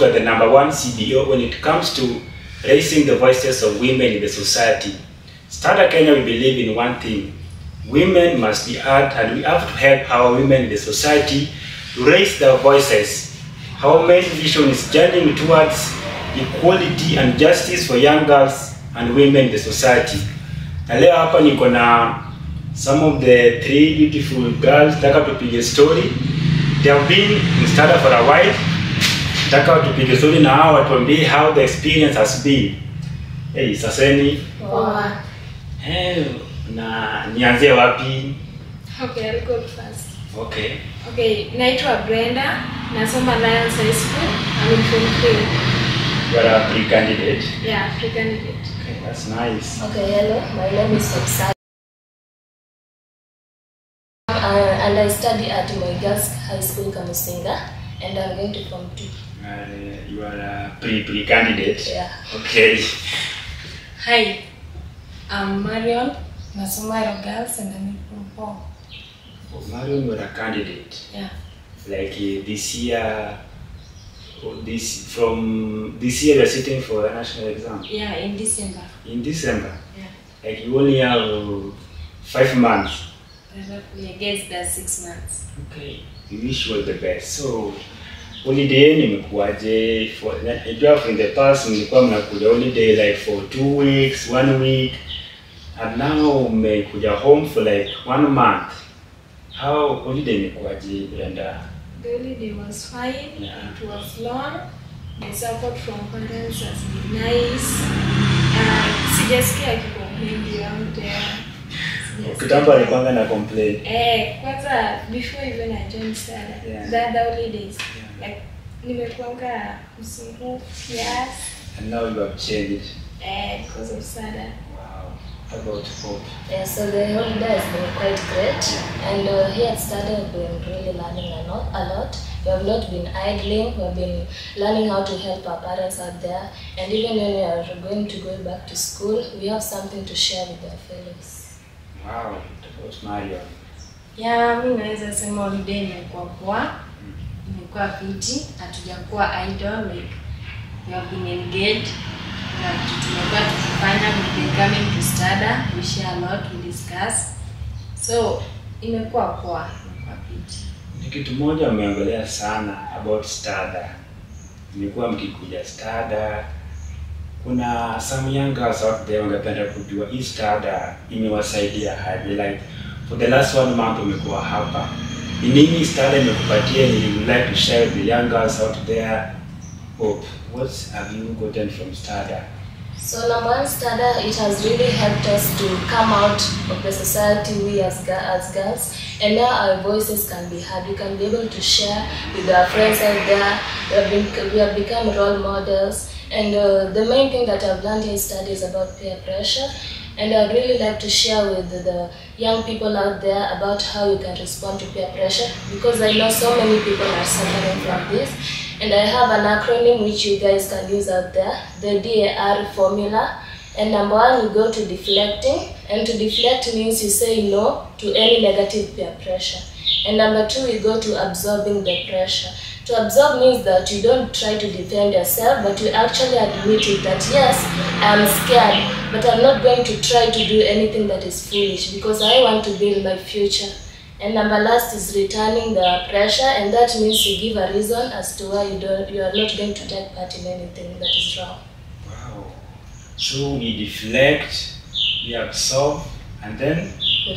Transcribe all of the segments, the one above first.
you are the #1 CBO when it comes to raising the voices of women in the society. Starter Kenya, we believe in one thing. Women must be heard, and we have to help our women in the society to raise their voices. Our main vision is journeying towards equality and justice for young girls and women in the society. Na leo hapa niko na some of the 3 beautiful girls. Nataka tupige story. They have been in Starter for a while. Nataka tupige story na hao watuambie how the experience has been. Hey, Saline. Wow. Na nianzie wapi? Okay, I'll go first. Okay. Okay, naitwa Brenda, nasoma Lions High School. I'm in Form 3. You are a pre-candidate? Yeah, pre-candidate. Okay, that's nice. Okay, hello. My name is Saline. And I study at my girls' high school, Kamusinga, and I'm going to Form 2. You are a pre-candidate? Yeah. Okay. Hi, I'm Marion, nasoma girls, and I'm in Form 4. Oh, Marion, you are a candidate? Yeah. Like this year, from this year you are sitting for a national exam? Yeah, in December. In December? Yeah. Like you only have 5 months? Roughly, I guess that's 6 months. Okay. We wish you all the best. So, holiday nimekuaje? In the past mlikuwa mnakuja holiday like for 2 weeks, 1 week, and now mmekuja home for like 1 month. How holiday imekuaje, Brenda? The holiday was fine. Yeah. It was long. The support from parents has been nice. Sijasikia complaint out there. Kitambo alikuanga na complain. Kwanza before even I joined Starter, Yeah. the holidays, Yeah. like nimekuanga msumbufu, yes. And now you have changed. Because of Starter. Wow. How about hope? Yeah, so the holiday has been quite great, and here at Starter we've been really learning a lot. We have not been idling. We have been learning how to help our parents out there, and even when we are going to go back to school, we have something to share with our fellows. Wow. About Marion? Yeah, mimi naweza sema holiday imekuwa poa. Imekuwa fiti, hatujakuwa idle, like we have been engaged. Na tumekuwa tukifanya, we've been coming to Starter, we share a lot, we discuss. So, imekuwa poa, imekuwa fiti. Ni kitu moja umeongelea sana about Starter. Nimekuwa mkikuja Starter. Kuna some young girls out there wangependa kujua hii Starter imewasaidia aje, like for the last 1 month umekuwa hapa. Ni nini Starter imekupatia and you would like to share with the young girls out there? Hope, what have you gotten from Starter? So #1 Starter, it has really helped us to come out of the society, we as girls, and now our voices can be heard. We can be able to share with our friends out there. We have become role models, and the main thing that I've learned in Starter is about peer pressure, and I'd really like to share with the young people out there about how you can respond to peer pressure, because I know so many people are suffering from this. And I have an acronym which you guys can use out there, the DAR formula. And #1, you go to deflecting. And to deflect means you say no to any negative peer pressure. And #2, we go to absorbing the pressure. To absorb means that you don't try to defend yourself, but you actually admit it that yes, I'm scared, but I'm not going to try to do anything that is foolish because I want to build my future. And last is returning the pressure, and that means you give a reason as to why you are not going to take part in anything that is wrong. Wow. So we deflect, we absorb, and then You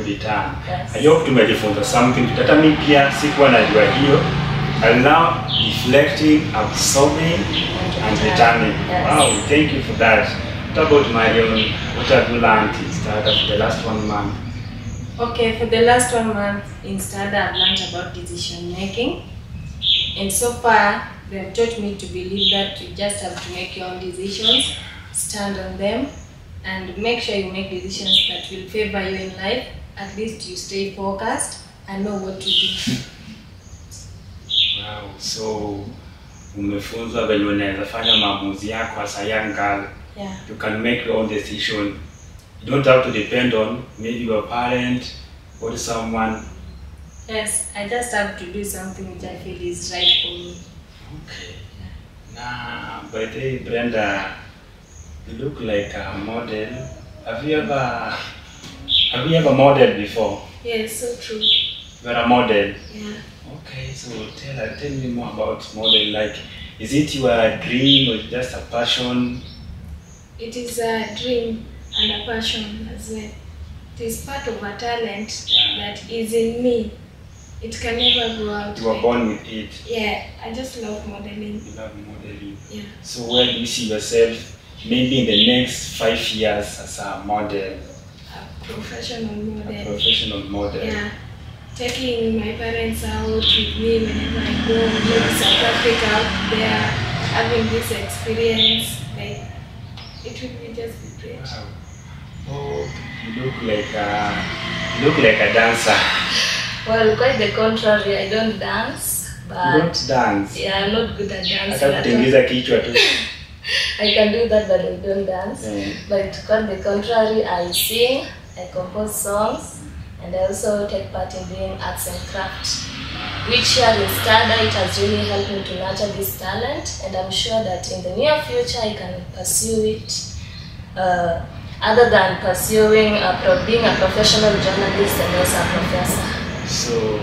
return. Yes. I hope tumejifunza something. Hata mimi pia sikuwa najua hiyo. And now deflecting, absorbing, and returning. Yes. Wow, thank you for that. What about Marion? What have you learned in Starter for the last 1 month? Okay, for the last 1 month in Starter, I've learned about decision making, and so far they have taught me to believe that you just have to make your own decisions, stand on them, and make sure you make decisions that will favor you in life. At least you stay focused and know what to do. Wow, so umefunzwa venye unaweza fanya maamuzi yako as a young girl. Yeah. You can make your own decision. You don't have to depend on maybe your parent or someone. Yes, I just have to do something which I feel is right for me. Okay. By the way, Brenda, you look like a model. Have you ever modeled before? Yes, so true. You're a model. Yeah. Okay, so tell me more about modeling. Like, is it your dream or just a passion? It is a dream and a passion as well. It is part of a talent that is in me. It can never go out. You were born with it. Yeah, I just love modeling. You love modeling. Yeah. So where do you see yourself maybe in the next 5 years as a model? A professional model. A professional model. Yeah. Taking my parents out with me whenever I go, maybe South Africa out there, having this experience, like, it would be just great. Wow. Oh, you look like a dancer. Well, quite the contrary, I don't dance. But You don't dance. yeah, I'm not good at dancing. Hata at all. kutingiza kichwa tu. I can do that, but I don't dance. Yeah. But quite the contrary, I sing, I compose songs, and I also take part in doing arts and crafts. Which here in Stada, it has really helped me to nurture this talent, and I'm sure that in the near future I can pursue it. Other than pursuing being a professional journalist and also a professor. So,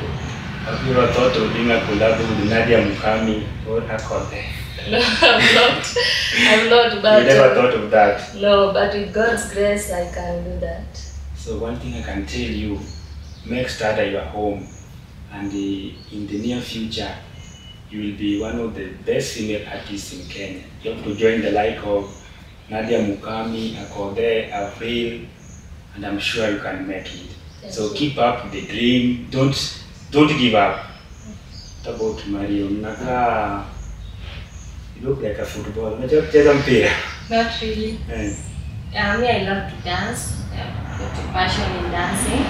have you ever thought of being a collab with Nadia Mukami or Akode? No, I'm not, but You never thought of that? no, but with God's grace, I can do that. So one thing I can tell you, make Stada your home, and in the near future, you will be one of the best female artists in Kenya. You have to join the like of Nadia Mukami, Akode, Avril, and I'm sure you can make it. So keep up the dream. Don't give up. What about Marion? You look like a footballer. Unajua kucheza mpira? Not really. Eh. Me, I love to dance. I've got a passion in dancing.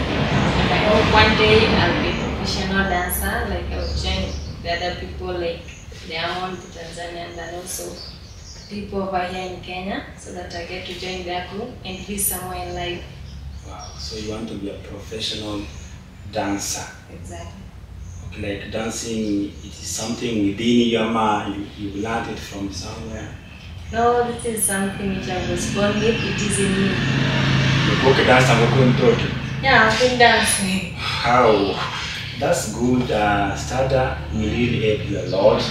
And I hope one day I'll be a professional dancer. Like I'll join the other people like Diamond, Tanzania, and also people over here in Kenya, so that I get to join their group and be somewhere in life. Wow. So you want to be a professional dancer? Exactly. Okay, like dancing, it is something within your mind. You learned it from somewhere. No, this is something which I was born with. It is in me. You can dance and go to Yeah, I've been dancing. How? That's good. Stada will really help you a lot.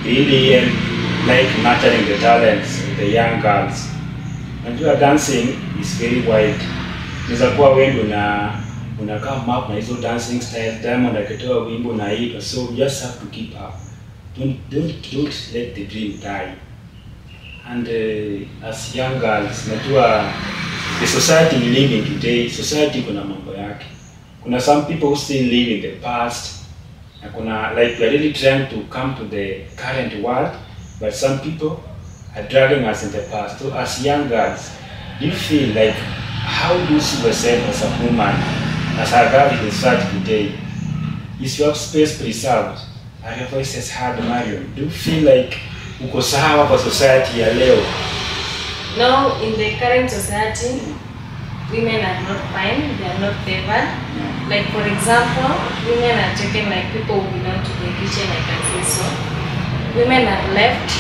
Really like nurturing the talents of the young girls. And you are dancing is very wide. Unaweza kuwa wewe unakaa map na hizo dancing styles, Diamond akitoa wimbo na hito, so you just have to keep up. Don't let the dream die. And as young girls, najua the society we live in today, society kuna mambo yake. Kuna some people who still live in the past. Na kuna like we are really trying to come to the current world, but some people are dragging us in the past. So as young girls, do you feel like, how do you see yourself as a woman, as a girl in the society today? Is your space preserved? Are your voices heard, Marion? Do you feel like uko sawa kwa society ya leo? No, in the current society, women are not fine, they are not favored. Like for example, women are taken like people who belong to the kitchen, I can say so. Women are left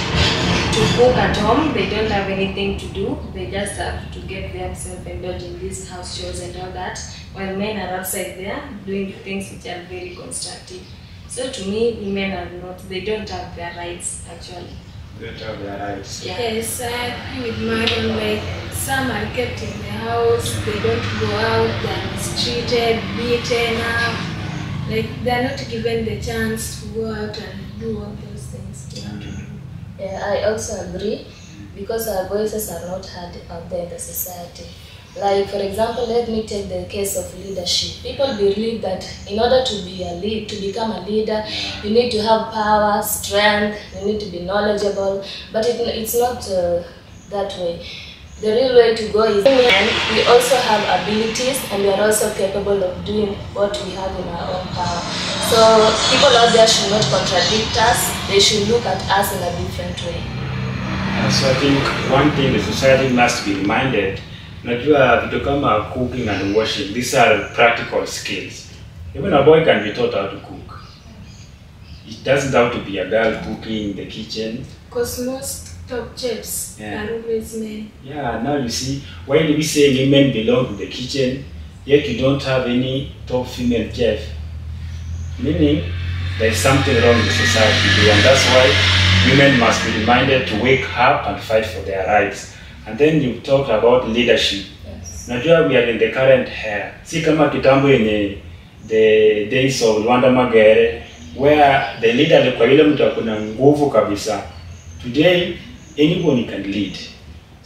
to cook at home, they don't have anything to do, they just have to get themselves indulged in these house chores and all that, while men are outside there doing things which are very constructive. So to me, women are not, they don't have their rights actually. They don't have their rights. Yeah. Yes, I agree with Marion. Like, some are kept in the house, they don't go out, they're mistreated, beaten up. Like, they're not given the chance to go out and do all those things. Yeah, I also agree, because our voices are not heard out there in the society. Like, for example, let me take the case of leadership. People believe that in order to become a leader, you need to have power, strength, you need to be knowledgeable, but it's not that way. The real way to go is, and we also have abilities, and we are also capable of doing what we have in our own power. So people out there should not contradict us, they should look at us in a different way. So I think one thing the society must be reminded, najua vitu kama cooking and washing, these are practical skills. Even a boy can be taught how to cook. It doesn't have to be a girl cooking in the kitchen. Because most top chefs are always men. Yeah, now you see, why do we say women belong to the kitchen, yet you don't have any top female chef? Meaning, there's something wrong in the society today, and that's why women must be reminded to wake up and fight for their rights. And then you talked about leadership. Yes. Najua we are in the current era. Si kama kitambo yenye the days of Rwanda Magere, where the leader alikuwa yule mtu akuna nguvu kabisa. Today, anybody can lead.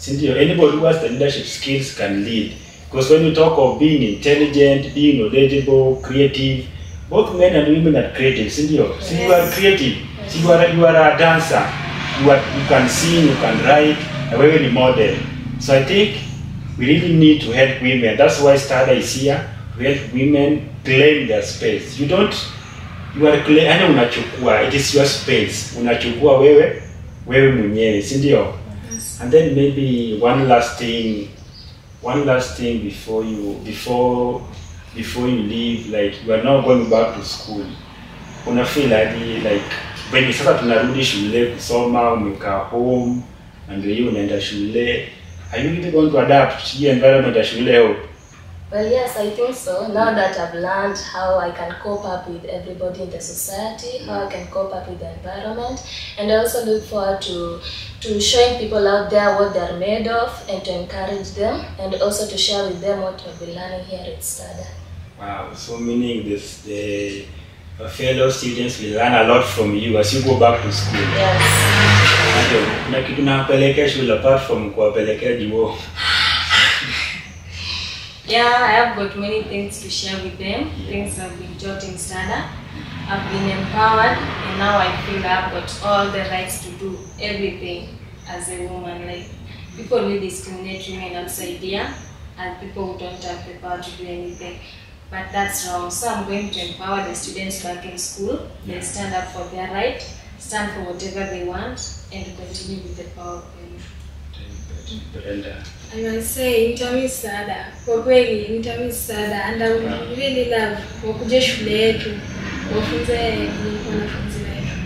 Anybody who has the leadership skills can lead. Because when you talk of being intelligent, being knowledgeable, creative, both men and women are creative, yes. So you are creative. Yes. So you are a dancer. You can sing, you can write, a very model. So I think we really need to help women. That's why STADA is here to help women claim their space. You are unachukua, it is your space. Unachukua wewe mwenyewe, si ndio? And then maybe one last thing before you leave, like you are now going back to school. Una feel like when sasa tunarudi shule kusoma, umekaa home and you unaenda shule, are you really going to adapt to the environment ya shule? Well, yes, I think so. Now that I've learned how I can cope up with everybody in the society, how I can cope up with the environment, and I also look forward to showing people out there what they're made of and to encourage them, and also to share with them what we've been learning here at STADA. Wow, so meaning this, the fellow students will learn a lot from you as you go back to school. Yes. Na kitu napelekea shule apart from kuwapelekea jiwo. Yeah, I have got many things to share with them, things I've been taught in STADA. I've been empowered, and now I feel I've got all the rights to do everything as a woman. Like, people will discriminate women outside here, and people who don't have the power to do anything. But that's wrong. So I'm going to empower the students back in school. They stand up for their right, stand for whatever they want, and continue with the power of women. Brenda. I must say, nitamiss STADA. Kwa kweli, nitamiss STADA, and I would really love wakuje shule yetu, wafunze wanafunzi wetu.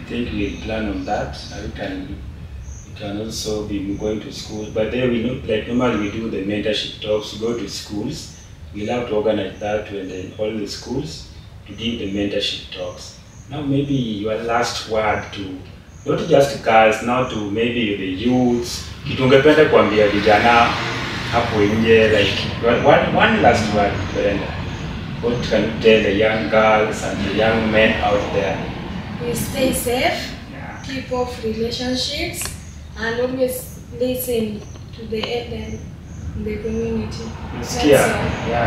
I think we plan on that. We can also be going to school, but then we know, like normally we do the mentorship talks. We go to schools. We love to organize that and then all the schools to give the mentorship talks. Now maybe your last word to not just girls, now to maybe the youths. Kitungependa kuambia vijana hapo nje, like one last word, Brenda. What can you tell the young girls and the young men out there? We stay safe, keep off relationships, and always listen to the elderly in the community. Sikia,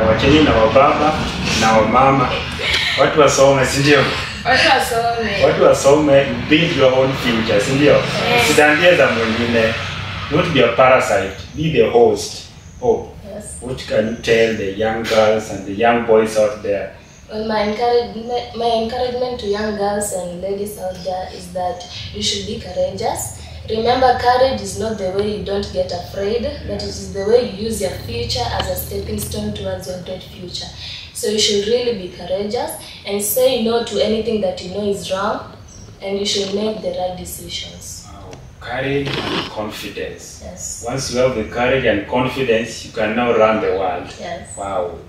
wacheni na wababa na wamama, watu wasome, si ndio? Watu wasome, build your own future, si ndio? Usidandie za mwingine. Don't be a parasite, be the host. Yes. What can you tell the young girls and the young boys out there? Well, my encouragement to young girls and ladies out there is that you should be courageous. Remember, courage is not the way you don't get afraid, but it is the way you use your future as a stepping stone towards your great future. So you should really be courageous and say no to anything that you know is wrong, and you should make the right decisions. Courage and confidence. Yes. Once you have the courage and confidence, you can now run the world. Yes. Wow.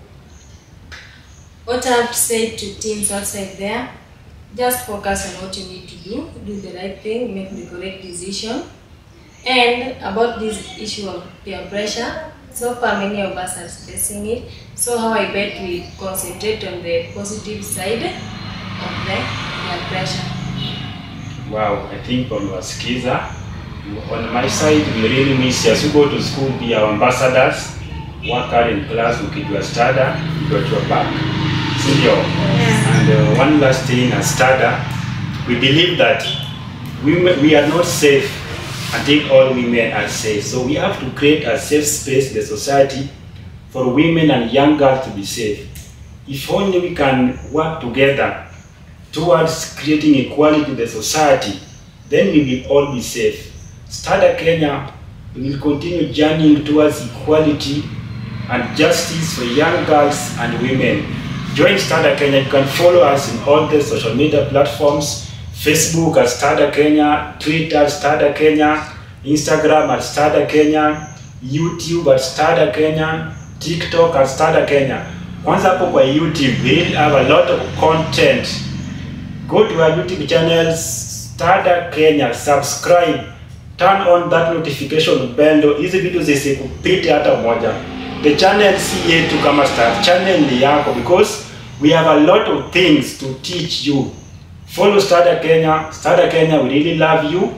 What I have to say to teens outside there, just focus on what you need to do the right thing, make the correct decision. And about this issue of peer pressure, so far many of us are facing it. So how I bet we concentrate on the positive side of the peer pressure. Wow, I think on Waskiza, on my side, we really miss you. As you go to school, be our ambassadors, work hard in class, ukijua STADA, you got your back. Senior. And one last thing, as STADA, we believe that we are not safe until all women are safe. So we have to create a safe space in the society for women and young girls to be safe. If only we can work together towards creating equality in the society, then we will all be safe. STADA Kenya will continue journeying towards equality and justice for young girls and women. Join STADA Kenya. You can follow us in all the social media platforms, Facebook at Stada Kenya, Twitter at Stada Kenya, Instagram at Stada Kenya, YouTube at Stada Kenya, TikTok at Stada Kenya. Kwanza hapo kwa YouTube, we have a lot of content. Go to our YouTube channel, Stada Kenya, subscribe, turn on that notification bell. Hizi video zisikupite hata moja. The channel si yetu kama Stada, channel ni yako, because we have a lot of things to teach you. Follow Stada Kenya. Stada Kenya, we really love you.